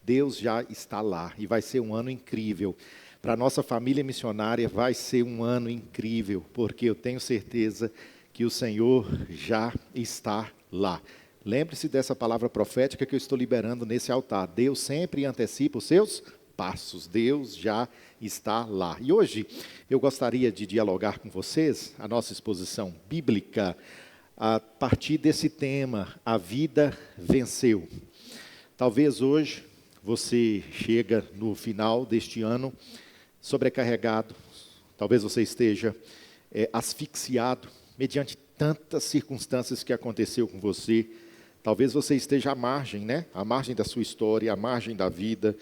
Deus já está lá e vai ser um ano incrível. Para a nossa família missionária vai ser um ano incrível, porque eu tenho certeza que o Senhor já está lá. Lembre-se dessa palavra profética que eu estou liberando nesse altar. Deus sempre antecipa os seus passos. Deus já está lá. E hoje eu gostaria de dialogar com vocês a nossa exposição bíblica a partir desse tema, a vida venceu. Talvez hoje você chega no final deste ano sobrecarregado, talvez você esteja asfixiado mediante tantas circunstâncias que aconteceu com você. Talvez você esteja à margem, à margem da sua história, à margem da vida,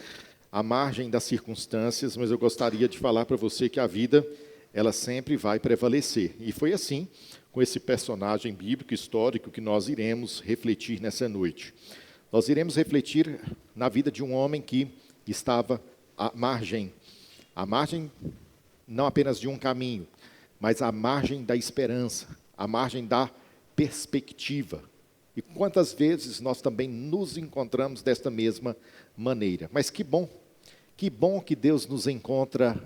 à margem das circunstâncias, mas eu gostaria de falar para você que a vida, ela sempre vai prevalecer. E foi assim com esse personagem bíblico histórico que nós iremos refletir nessa noite. Nós iremos refletir na vida de um homem que estava à margem não apenas de um caminho, mas à margem da esperança, à margem da perspectiva. E quantas vezes nós também nos encontramos desta mesma maneira. Mas que bom que Deus nos encontra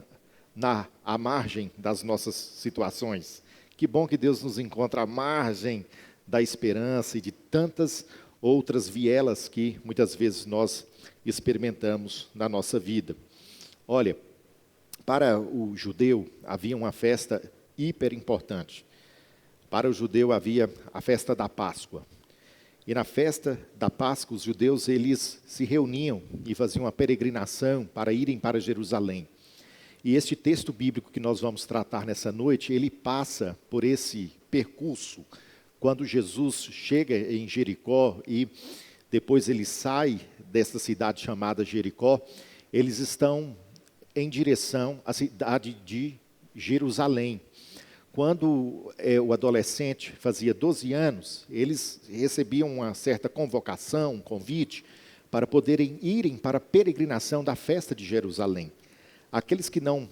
à margem das nossas situações. Que bom que Deus nos encontra à margem da esperança e de tantas outras vielas que muitas vezes nós experimentamos na nossa vida. Olha, para o judeu havia uma festa hiper importante. Para o judeu havia a festa da Páscoa. E na festa da Páscoa, os judeus eles se reuniam e faziam uma peregrinação para irem para Jerusalém. E este texto bíblico que nós vamos tratar nessa noite, ele passa por esse percurso. Quando Jesus chega em Jericó e depois ele sai desta cidade chamada Jericó, eles estão em direção à cidade de Jerusalém. Quando o adolescente fazia 12 anos, eles recebiam uma certa convocação, um convite, para poderem irem para a peregrinação da festa de Jerusalém. Aqueles que não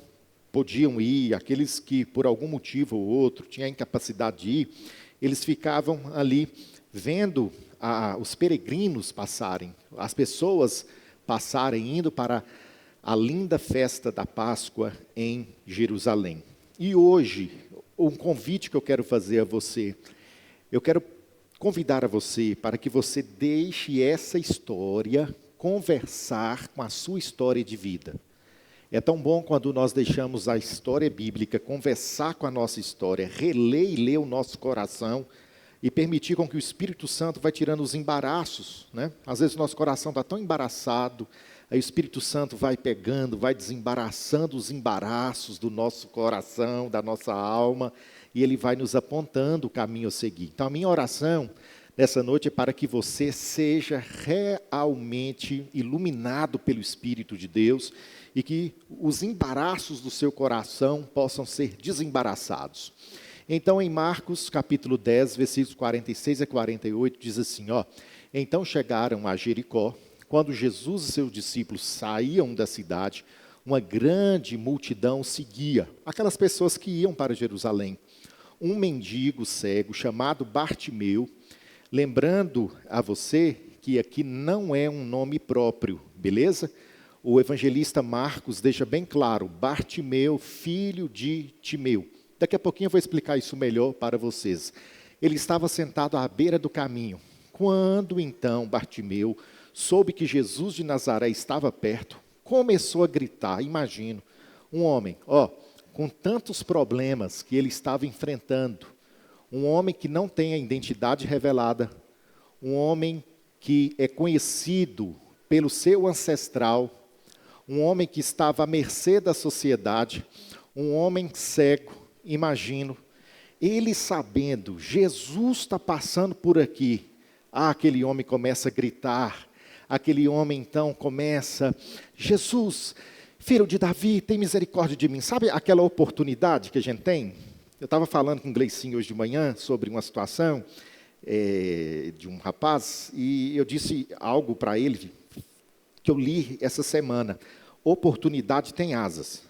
podiam ir, aqueles que por algum motivo ou outro tinham a incapacidade de ir, eles ficavam ali vendo os peregrinos passarem, as pessoas passarem, indo para a linda festa da Páscoa em Jerusalém. E hoje, um convite que eu quero fazer a você, eu quero convidar a você para que você deixe essa história conversar com a sua história de vida. É tão bom quando nós deixamos a história bíblica conversar com a nossa história, reler e ler o nosso coração e permitir com que o Espírito Santo vai tirando os embaraços, Às vezes o nosso coração está tão embaraçado, aí o Espírito Santo vai pegando, vai desembaraçando os embaraços do nosso coração, da nossa alma, e Ele vai nos apontando o caminho a seguir. Então a minha oração nessa noite é para que você seja realmente iluminado pelo Espírito de Deus e que os embaraços do seu coração possam ser desembaraçados. Então em Marcos capítulo 10, versículos 46 a 48, diz assim, então chegaram a Jericó. Quando Jesus e seus discípulos saíam da cidade, uma grande multidão seguia, aquelas pessoas que iam para Jerusalém. Um mendigo cego chamado Bartimeu, lembrando a você que aqui não é um nome próprio, beleza? O evangelista Marcos deixa bem claro, Bartimeu, filho de Timeu. Daqui a pouquinho eu vou explicar isso melhor para vocês. Ele estava sentado à beira do caminho. Quando então Bartimeu soube que Jesus de Nazaré estava perto, começou a gritar, imagino, um homem, com tantos problemas que ele estava enfrentando, um homem que não tem a identidade revelada, um homem que é conhecido pelo seu ancestral, um homem que estava à mercê da sociedade, um homem cego, imagino, ele sabendo, Jesus está passando por aqui, aquele homem começa a gritar, aquele homem então começa, Jesus, filho de Davi, tem misericórdia de mim. Sabe aquela oportunidade que a gente tem? Eu estava falando com o Gleicinho hoje de manhã sobre uma situação de um rapaz, e eu disse algo para ele que eu li essa semana. Oportunidade tem asas.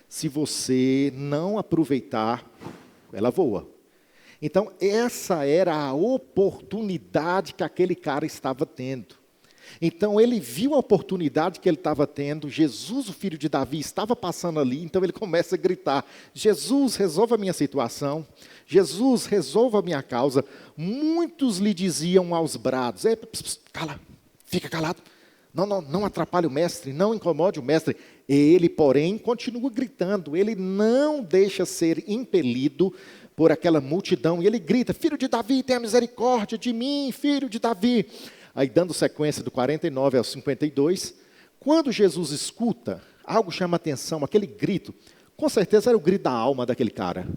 Se você não aproveitar, ela voa. Então, essa era a oportunidade que aquele cara estava tendo. Então ele viu a oportunidade que ele estava tendo, Jesus, o filho de Davi, estava passando ali, então ele começa a gritar: Jesus, resolva a minha situação, Jesus, resolva a minha causa. Muitos lhe diziam aos brados: cala, fica calado, não atrapalhe o mestre, não incomode o mestre. Ele, porém, continua gritando, ele não deixa ser impelido por aquela multidão, e ele grita: filho de Davi, tenha misericórdia de mim, filho de Davi. Aí, dando sequência do 49 ao 52, quando Jesus escuta, algo chama a atenção, aquele grito, com certeza era o grito da alma daquele cara.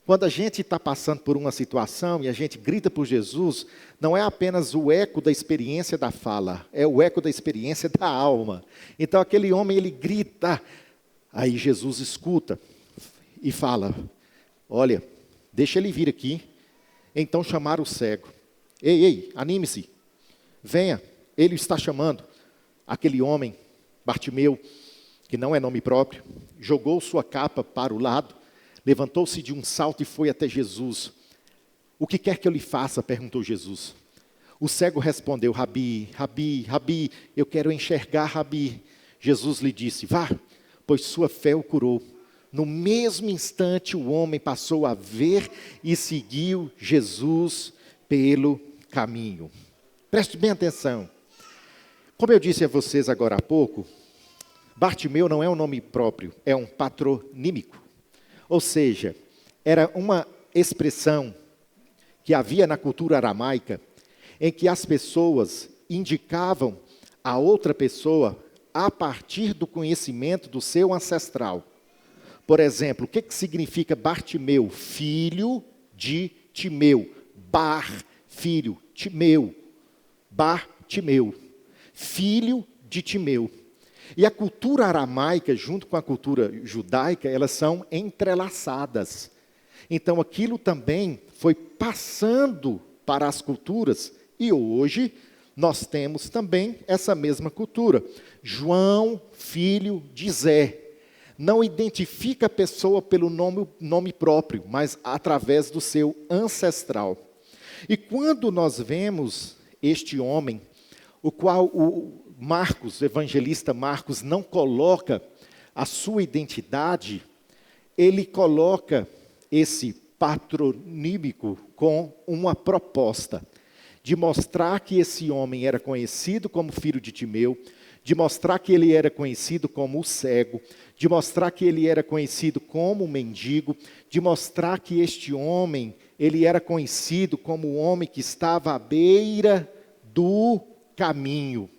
Quando a gente está passando por uma situação e a gente grita por Jesus, não é apenas o eco da experiência da fala, é o eco da experiência da alma. Então aquele homem, ele grita, aí Jesus escuta e fala: olha, deixa ele vir aqui. Então chamaram o cego: ei, anime-se. Venha, ele está chamando. Aquele homem, Bartimeu, que não é nome próprio, jogou sua capa para o lado, levantou-se de um salto e foi até Jesus. O que quer que eu lhe faça? Perguntou Jesus. O cego respondeu: Rabi, eu quero enxergar, Rabi. Jesus lhe disse: vá, pois sua fé o curou. No mesmo instante o homem passou a ver e seguiu Jesus pelo caminho. Preste bem atenção. Como eu disse a vocês agora há pouco, Bartimeu não é um nome próprio, é um patronímico. Ou seja, era uma expressão que havia na cultura aramaica, em que as pessoas indicavam a outra pessoa a partir do conhecimento do seu ancestral. Por exemplo, o que significa Bartimeu? Filho de Timeu. Filho, Timeu. Bartimeu, filho de Timeu. E a cultura aramaica, junto com a cultura judaica, elas são entrelaçadas. Então aquilo também foi passando para as culturas, e hoje nós temos também essa mesma cultura. João, filho de Zé. Não identifica a pessoa pelo nome próprio, mas através do seu ancestral. E quando nós vemos este homem, o qual o evangelista Marcos, não coloca a sua identidade, ele coloca esse patronímico com uma proposta de mostrar que esse homem era conhecido como filho de Timeu, de mostrar que ele era conhecido como o cego, de mostrar que ele era conhecido como o mendigo, de mostrar que este homem, ele era conhecido como o homem que estava à beira do caminho.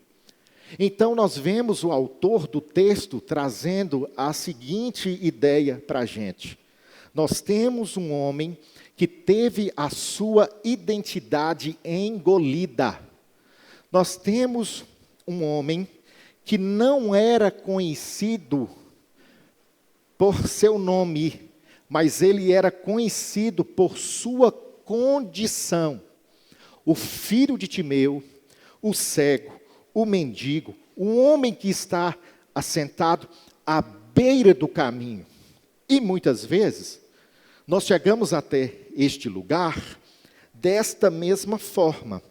Então nós vemos o autor do texto trazendo a seguinte ideia para a gente. Nós temos um homem que teve a sua identidade engolida. Nós temos um homem que não era conhecido por seu nome, mas ele era conhecido por sua condição. O filho de Timeu, o cego, o mendigo, o homem que está assentado à beira do caminho. E muitas vezes, nós chegamos até este lugar desta mesma forma.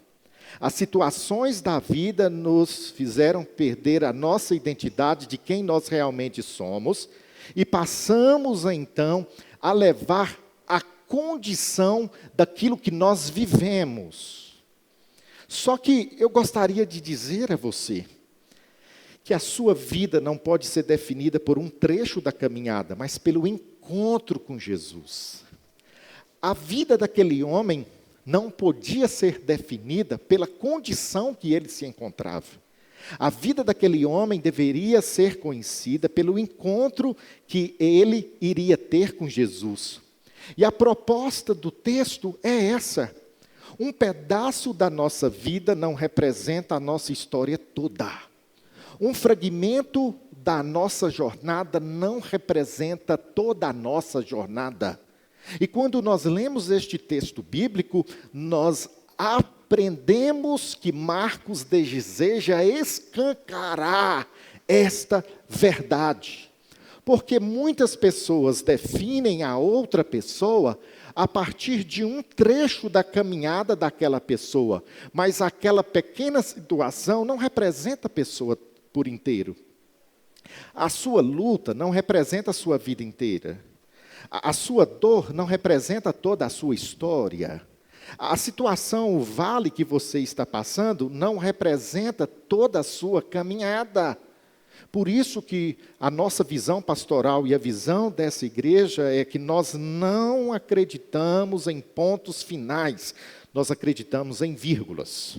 As situações da vida nos fizeram perder a nossa identidade de quem nós realmente somos e passamos, então, a levar a condição daquilo que nós vivemos. Só que eu gostaria de dizer a você que a sua vida não pode ser definida por um trecho da caminhada, mas pelo encontro com Jesus. A vida daquele homem não podia ser definida pela condição que ele se encontrava. A vida daquele homem deveria ser conhecida pelo encontro que ele iria ter com Jesus. E a proposta do texto é essa. Um pedaço da nossa vida não representa a nossa história toda. Um fragmento da nossa jornada não representa toda a nossa jornada. E quando nós lemos este texto bíblico, nós aprendemos que Marcos deseja escancarar esta verdade. Porque muitas pessoas definem a outra pessoa a partir de um trecho da caminhada daquela pessoa, mas aquela pequena situação não representa a pessoa por inteiro. A sua luta não representa a sua vida inteira. A sua dor não representa toda a sua história. A situação, o vale que você está passando, não representa toda a sua caminhada. Por isso que a nossa visão pastoral e a visão dessa igreja é que nós não acreditamos em pontos finais, nós acreditamos em vírgulas.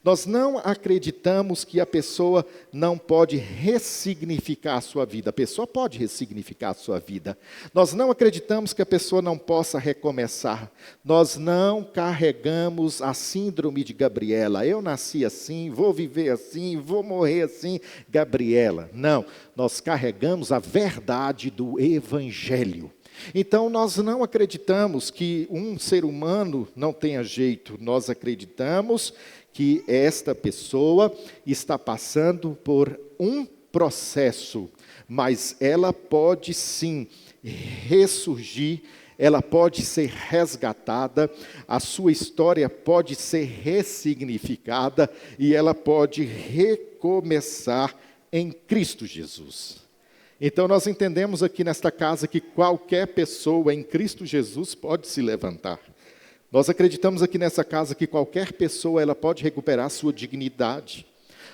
Nós não acreditamos que a pessoa não pode ressignificar a sua vida. A pessoa pode ressignificar a sua vida. Nós não acreditamos que a pessoa não possa recomeçar. Nós não carregamos a síndrome de Gabriela. Eu nasci assim, vou viver assim, vou morrer assim. Gabriela, não. Nós carregamos a verdade do Evangelho. Então, nós não acreditamos que um ser humano não tenha jeito. Nós acreditamos que esta pessoa está passando por um processo, mas ela pode sim ressurgir, ela pode ser resgatada, a sua história pode ser ressignificada e ela pode recomeçar em Cristo Jesus. Então nós entendemos aqui nesta casa que qualquer pessoa em Cristo Jesus pode se levantar. Nós acreditamos aqui nessa casa que qualquer pessoa ela pode recuperar sua dignidade.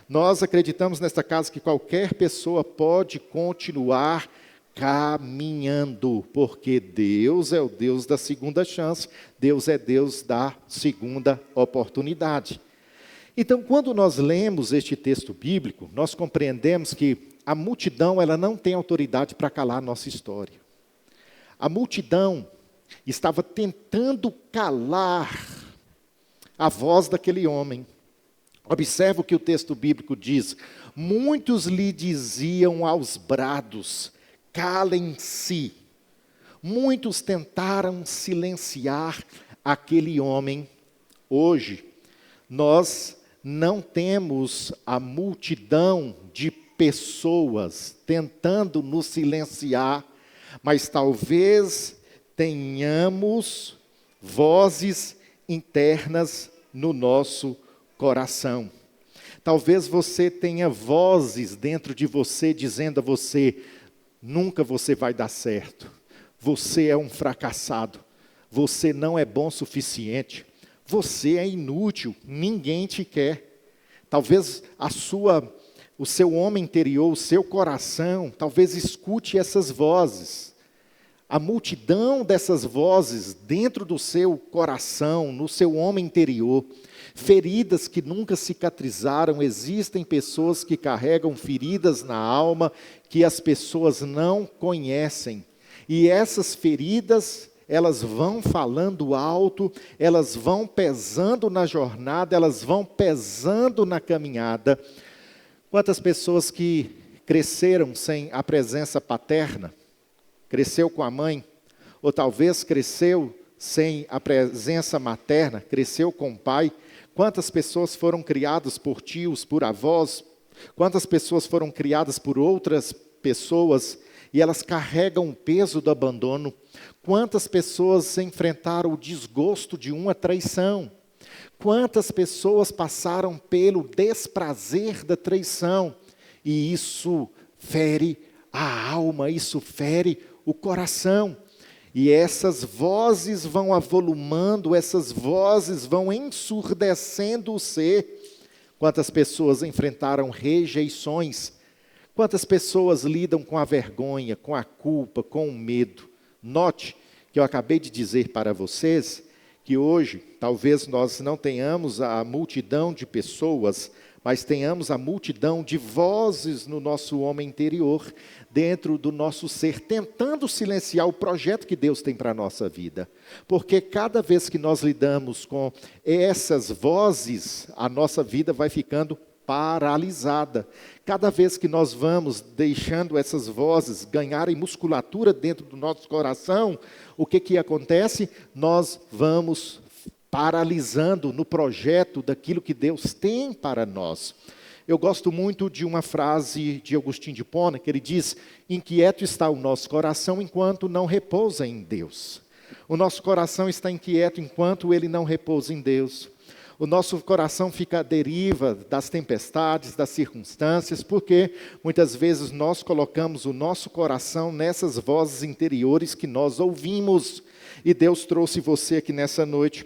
Nós acreditamos nesta casa que qualquer pessoa pode continuar caminhando, porque Deus é o Deus da segunda chance, Deus é Deus da segunda oportunidade. Então, quando nós lemos este texto bíblico, nós compreendemos que a multidão ela não tem autoridade para calar a nossa história. A multidão estava tentando calar a voz daquele homem. Observa o que o texto bíblico diz. Muitos lhe diziam aos brados, calem-se. Muitos tentaram silenciar aquele homem. Hoje, nós não temos a multidão de pessoas tentando nos silenciar, mas talvez tenhamos vozes internas no nosso coração. Talvez você tenha vozes dentro de você dizendo a você, nunca você vai dar certo, você é um fracassado, você não é bom o suficiente, você é inútil, ninguém te quer. Talvez o seu homem interior, o seu coração, talvez escute essas vozes. A multidão dessas vozes dentro do seu coração, no seu homem interior, feridas que nunca cicatrizaram, existem pessoas que carregam feridas na alma que as pessoas não conhecem. E essas feridas, elas vão falando alto, elas vão pesando na jornada, elas vão pesando na caminhada. Quantas pessoas que cresceram sem a presença paterna, cresceu com a mãe, ou talvez cresceu sem a presença materna, cresceu com o pai. Quantas pessoas foram criadas por tios, por avós, quantas pessoas foram criadas por outras pessoas, e elas carregam o peso do abandono. Quantas pessoas enfrentaram o desgosto de uma traição. Quantas pessoas passaram pelo desprazer da traição, e isso fere a alma, isso fere o coração. E essas vozes vão avolumando, essas vozes vão ensurdecendo o ser. Quantas pessoas enfrentaram rejeições, quantas pessoas lidam com a vergonha, com a culpa, com o medo. Note que eu acabei de dizer para vocês que hoje, talvez nós não tenhamos a multidão de pessoas, mas tenhamos a multidão de vozes no nosso homem interior, dentro do nosso ser, tentando silenciar o projeto que Deus tem para a nossa vida. Porque cada vez que nós lidamos com essas vozes, a nossa vida vai ficando paralisada. Cada vez que nós vamos deixando essas vozes ganharem musculatura dentro do nosso coração, o que acontece? Nós vamos paralisando no projeto daquilo que Deus tem para nós. Eu gosto muito de uma frase de Agostinho de Hipona, que ele diz, inquieto está o nosso coração enquanto não repousa em Deus. O nosso coração está inquieto enquanto ele não repousa em Deus. O nosso coração fica à deriva das tempestades, das circunstâncias, porque muitas vezes nós colocamos o nosso coração nessas vozes interiores que nós ouvimos. E Deus trouxe você aqui nessa noite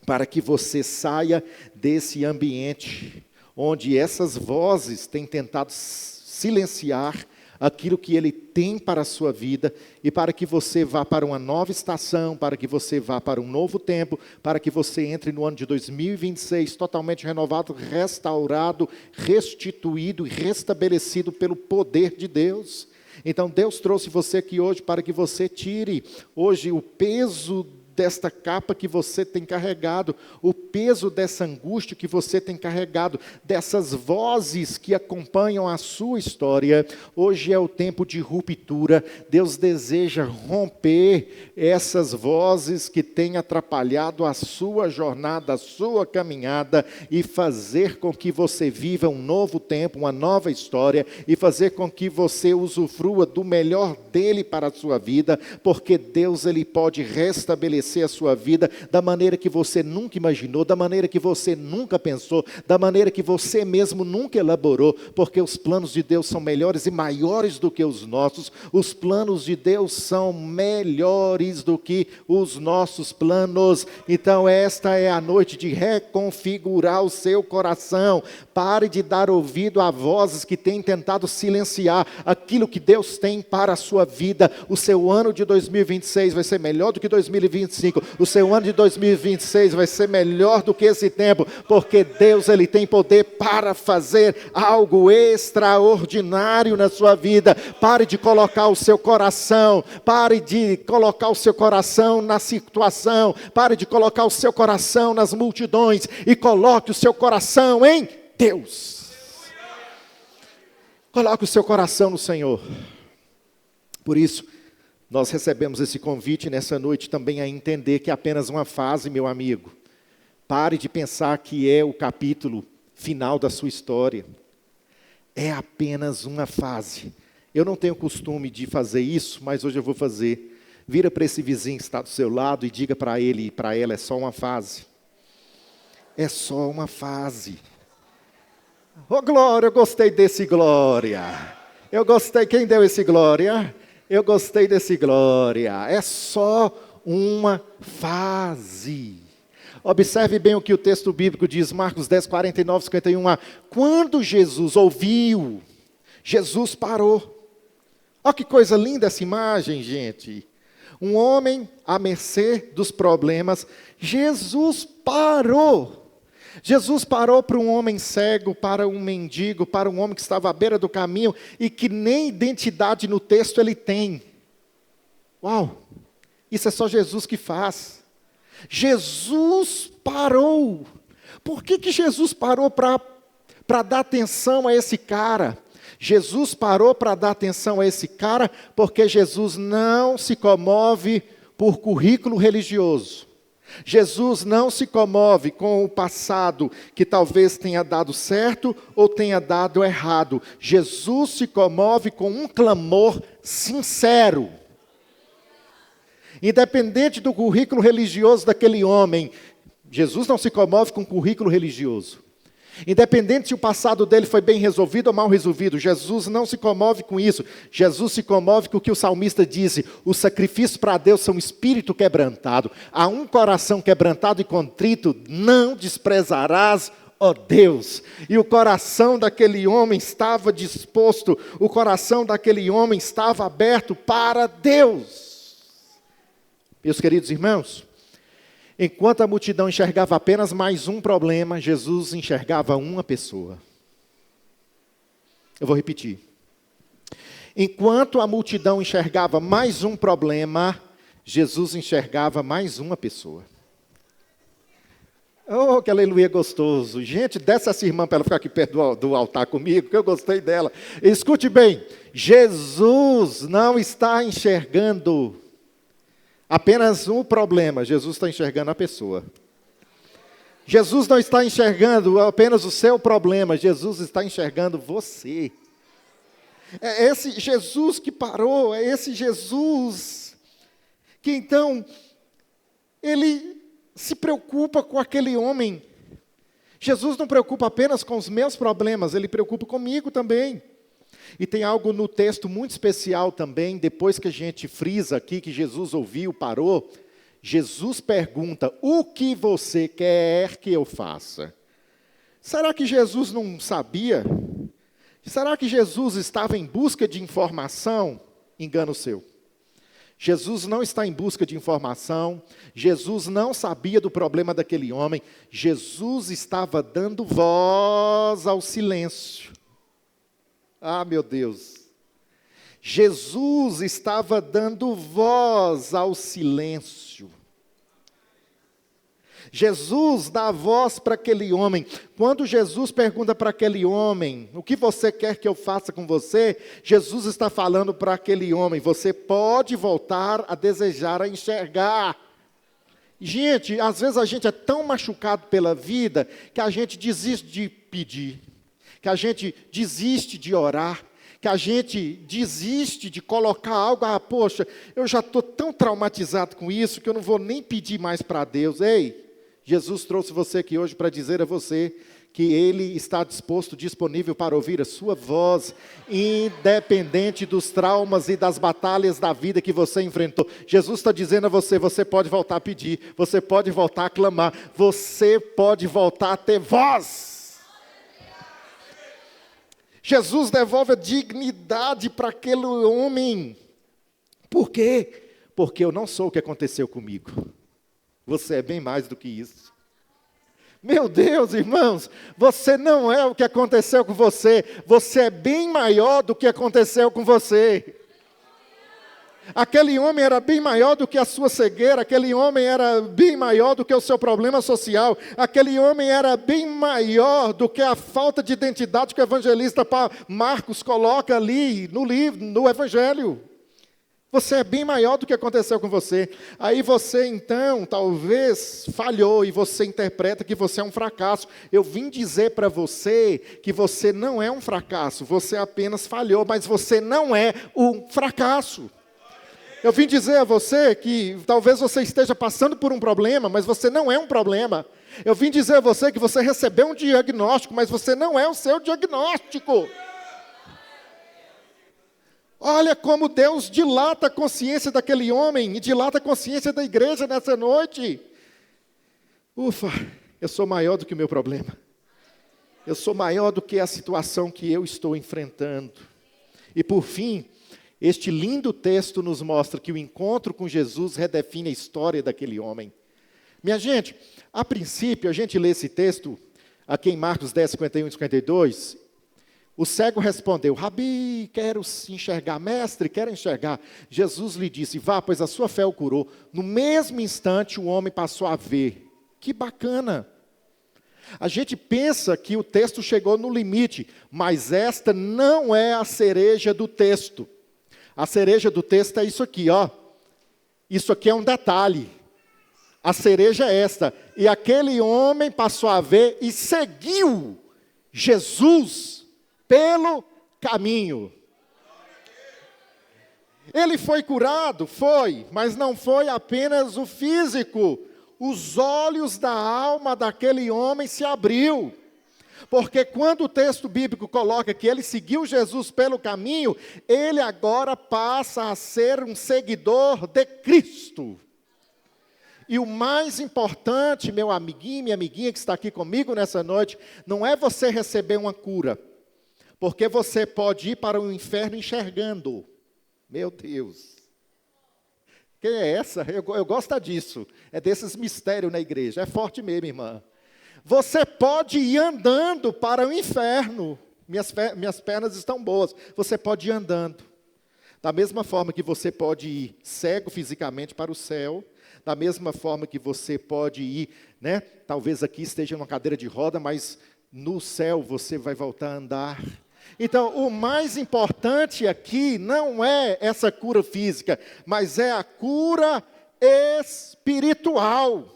para que você saia desse ambiente onde essas vozes têm tentado silenciar aquilo que Ele tem para a sua vida, e para que você vá para uma nova estação, para que você vá para um novo tempo, para que você entre no ano de 2026 totalmente renovado, restaurado, restituído e restabelecido pelo poder de Deus. Então Deus trouxe você aqui hoje para que você tire hoje o peso desta capa que você tem carregado, o peso dessa angústia que você tem carregado, dessas vozes que acompanham a sua história. Hoje é o tempo de ruptura. Deus deseja romper essas vozes que têm atrapalhado a sua jornada, a sua caminhada, e fazer com que você viva um novo tempo, uma nova história, e fazer com que você usufrua do melhor dele para a sua vida, porque Deus, Ele pode restabelecer a sua vida da maneira que você nunca imaginou, da maneira que você nunca pensou, da maneira que você mesmo nunca elaborou, porque os planos de Deus são melhores e maiores do que os nossos. Os planos de Deus são melhores do que os nossos planos. Então esta é a noite de reconfigurar o seu coração. Pare de dar ouvido a vozes que têm tentado silenciar aquilo que Deus tem para a sua vida. O seu ano de 2026 vai ser melhor do que 2025. O seu ano de 2026 vai ser melhor do que esse tempo, porque Deus, Ele tem poder para fazer algo extraordinário na sua vida. Pare de colocar o seu coração, pare de colocar o seu coração na situação, pare de colocar o seu coração nas multidões e coloque o seu coração em Deus. Coloque o seu coração no Senhor. Por isso, nós recebemos esse convite nessa noite também a entender que é apenas uma fase, meu amigo. Pare de pensar que é o capítulo final da sua história. É apenas uma fase. Eu não tenho costume de fazer isso, mas hoje eu vou fazer. Vira para esse vizinho que está do seu lado e diga para ele e para ela: é só uma fase. É só uma fase. Ô glória, eu gostei desse glória. Eu gostei, quem deu esse glória? Eu gostei desse glória. É só uma fase. Observe bem o que o texto bíblico diz, Marcos 10, 49, 51a. Quando Jesus ouviu, Jesus parou. Olha que coisa linda essa imagem, gente. Um homem à mercê dos problemas. Jesus parou. Jesus parou para um homem cego, para um mendigo, para um homem que estava à beira do caminho e que nem identidade no texto ele tem. Uau! Isso é só Jesus que faz. Jesus parou. Por que Jesus parou para dar atenção a esse cara? Jesus parou para dar atenção a esse cara porque Jesus não se comove por currículo religioso. Jesus não se comove com o passado que talvez tenha dado certo ou tenha dado errado. Jesus se comove com um clamor sincero. Independente do currículo religioso daquele homem, Jesus não se comove com currículo religioso. Independente se o passado dele foi bem resolvido ou mal resolvido, Jesus não se comove com isso. Jesus se comove com o que o salmista disse: os sacrifícios para Deus são espírito quebrantado. A um coração quebrantado e contrito não desprezarás, ó Deus. E o coração daquele homem estava disposto, o coração daquele homem estava aberto para Deus. Meus queridos irmãos, enquanto a multidão enxergava apenas mais um problema, Jesus enxergava uma pessoa. Eu vou repetir. Enquanto a multidão enxergava mais um problema, Jesus enxergava mais uma pessoa. Oh, que aleluia gostoso. Gente, desce essa irmã para ela ficar aqui perto do altar comigo, que eu gostei dela. Escute bem, Jesus não está enxergando apenas um problema, Jesus está enxergando a pessoa. Jesus não está enxergando apenas o seu problema, Jesus está enxergando você. É esse Jesus que parou, é esse Jesus que então ele se preocupa com aquele homem. Jesus não preocupa apenas com os meus problemas, ele preocupa comigo também. E tem algo no texto muito especial também, depois que a gente frisa aqui, que Jesus ouviu, parou, Jesus pergunta: o que você quer que eu faça? Será que Jesus não sabia? Será que Jesus estava em busca de informação? Engano seu. Jesus não está em busca de informação, Jesus não sabia do problema daquele homem, Jesus estava dando voz ao silêncio. Ah, meu Deus! Jesus estava dando voz ao silêncio. Jesus dá voz para aquele homem. Quando Jesus pergunta para aquele homem: o que você quer que eu faça com você? Jesus está falando para aquele homem: você pode voltar a desejar, a enxergar. Gente, às vezes a gente é tão machucado pela vida que a gente desiste de pedir, que a gente desiste de orar, que a gente desiste de colocar algo. Ah, poxa, eu já estou tão traumatizado com isso que eu não vou nem pedir mais para Deus. Ei, Jesus trouxe você aqui hoje para dizer a você que Ele está disponível para ouvir a sua voz, independente dos traumas e das batalhas da vida que você enfrentou. Jesus está dizendo a você: você pode voltar a pedir, você pode voltar a clamar, você pode voltar a ter voz. Jesus devolve a dignidade para aquele homem. Por quê? Porque eu não sou o que aconteceu comigo. Você é bem mais do que isso. Meu Deus, irmãos, você não é o que aconteceu com você. Você é bem maior do que aconteceu com você. Aquele homem era bem maior do que a sua cegueira. Aquele homem era bem maior do que o seu problema social. Aquele homem era bem maior do que a falta de identidade que o evangelista Marcos coloca ali no livro, no Evangelho. Você é bem maior do que aconteceu com você. Aí você, então, talvez falhou e você interpreta que você é um fracasso. Eu vim dizer para você que você não é um fracasso. Você apenas falhou, mas você não é um fracasso. Eu vim dizer a você que talvez você esteja passando por um problema, mas você não é um problema. Eu vim dizer a você que você recebeu um diagnóstico, mas você não é o seu diagnóstico. Olha como Deus dilata a consciência daquele homem e dilata a consciência da igreja nessa noite. Ufa, eu sou maior do que o meu problema. Eu sou maior do que a situação que eu estou enfrentando. E por fim, este lindo texto nos mostra que o encontro com Jesus redefine a história daquele homem. Minha gente, a princípio, a gente lê esse texto aqui em Marcos 10, 51 e 52... O cego respondeu: Rabi, quero enxergar. Mestre, quero enxergar. Jesus lhe disse: vá, pois a sua fé o curou. No mesmo instante, o homem passou a ver. Que bacana. A gente pensa que o texto chegou no limite, mas esta não é a cereja do texto. A cereja do texto é isso aqui, ó. Isso aqui é um detalhe. A cereja é esta. E aquele homem passou a ver e seguiu Jesus pelo caminho. Ele foi curado? Foi, mas não foi apenas o físico. Os olhos da alma daquele homem se abriu. Porque quando o texto bíblico coloca que ele seguiu Jesus pelo caminho, ele agora passa a ser um seguidor de Cristo. E o mais importante, meu amiguinho, minha amiguinha que está aqui comigo nessa noite, não é você receber uma cura. Porque você pode ir para o inferno enxergando. Meu Deus. Quem é essa? Eu gosto disso. É desses mistérios na igreja. É forte mesmo, irmã. Você pode ir andando para o inferno. Minhas pernas estão boas. Você pode ir andando. Da mesma forma que você pode ir cego fisicamente para o céu. Da mesma forma que você pode ir, né? Talvez aqui esteja numa cadeira de roda, mas no céu você vai voltar a andar. Então, o mais importante aqui não é essa cura física, mas é a cura espiritual.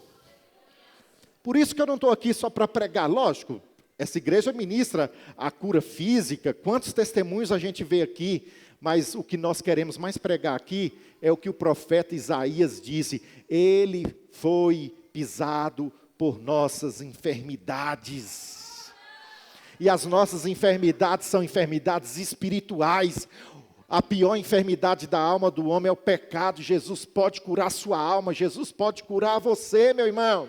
Por isso que eu não estou aqui só para pregar. Lógico, essa igreja ministra a cura física, quantos testemunhos a gente vê aqui, Mas o que nós queremos mais pregar aqui é o que o profeta Isaías disse: ele foi pisado por nossas enfermidades. E as nossas enfermidades são enfermidades espirituais. A pior enfermidade da alma do homem é o pecado. Jesus pode curar sua alma, Jesus pode curar você, meu irmão.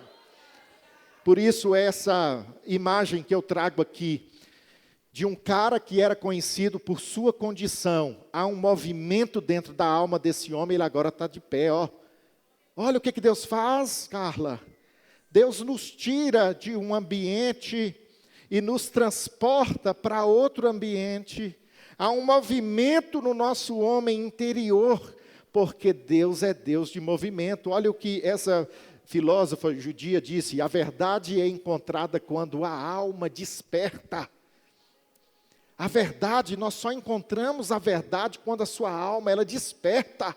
Por isso essa imagem que eu trago aqui, de um cara que era conhecido por sua condição, há um movimento dentro da alma desse homem, ele agora está de pé, ó. Olha o que Deus faz, Carla. Deus nos tira de um ambiente e nos transporta para outro ambiente. Há um movimento no nosso homem interior, porque Deus é Deus de movimento. Olha o que essa filósofa judia disse: a verdade é encontrada quando a alma desperta. A verdade, nós só encontramos a verdade quando a sua alma, ela desperta.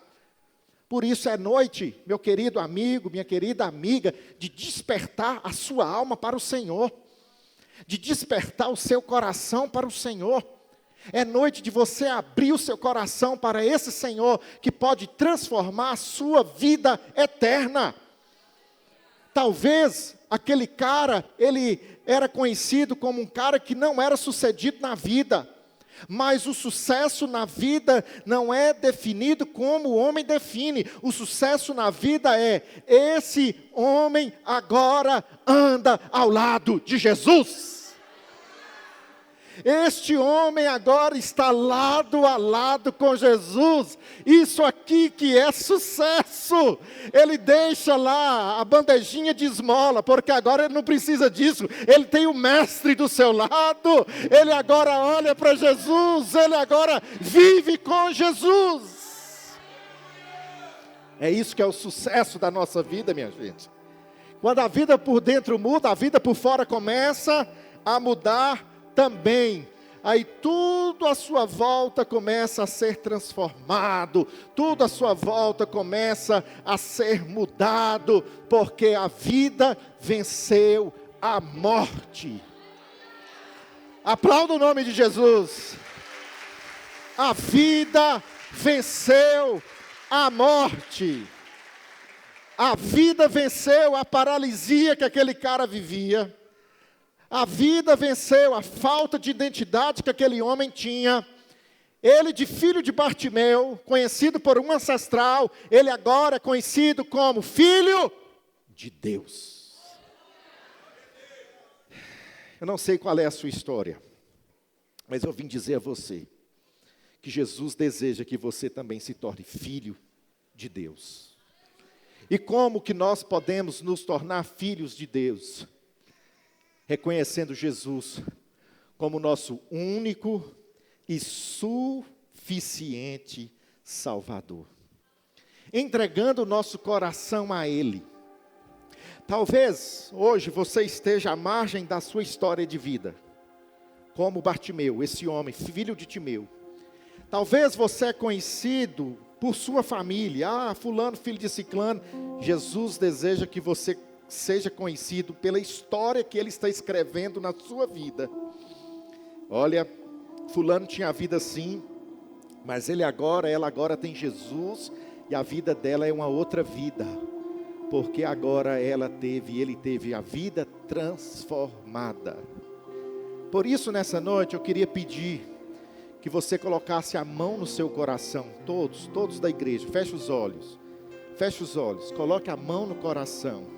Por isso é noite, meu querido amigo, minha querida amiga, de despertar a sua alma para o Senhor, de despertar o seu coração para o Senhor. É noite de você abrir o seu coração para esse Senhor, que pode transformar a sua vida eterna. Talvez aquele cara, ele era conhecido como um cara que não era sucedido na vida. Mas o sucesso na vida não é definido como o homem define. O sucesso na vida é: esse homem agora anda ao lado de Jesus. Este homem agora está lado a lado com Jesus. Isso aqui que é sucesso. Ele deixa lá a bandejinha de esmola, porque agora ele não precisa disso. Ele tem o mestre do seu lado. Ele agora olha para Jesus. Ele agora vive com Jesus. É isso que é o sucesso da nossa vida, minha gente. Quando a vida por dentro muda, a vida por fora começa a mudar também. Aí tudo à sua volta começa a ser transformado, tudo à sua volta começa a ser mudado, porque a vida venceu a morte. Aplauda o nome de Jesus. A vida venceu a morte. A vida venceu a paralisia que aquele cara vivia. A vida venceu a falta de identidade que aquele homem tinha. Ele, de filho de Bartimeu, conhecido por um ancestral, ele agora é conhecido como filho de Deus. Eu não sei qual é a sua história, mas eu vim dizer a você que Jesus deseja que você também se torne filho de Deus. E como que nós podemos nos tornar filhos de Deus? Reconhecendo Jesus como nosso único e suficiente Salvador. Entregando o nosso coração a Ele. Talvez hoje você esteja à margem da sua história de vida, como Bartimeu, esse homem, filho de Timeu. Talvez você é conhecido por sua família. Fulano, filho de Ciclano. Jesus deseja que você seja conhecido pela história que Ele está escrevendo na sua vida. Olha, fulano tinha a vida assim, mas ela agora tem Jesus, e a vida dela é uma outra vida, porque agora ele teve a vida transformada. Por isso, nessa noite, eu queria pedir que você colocasse a mão no seu coração, todos da igreja, feche os olhos, coloque a mão no coração.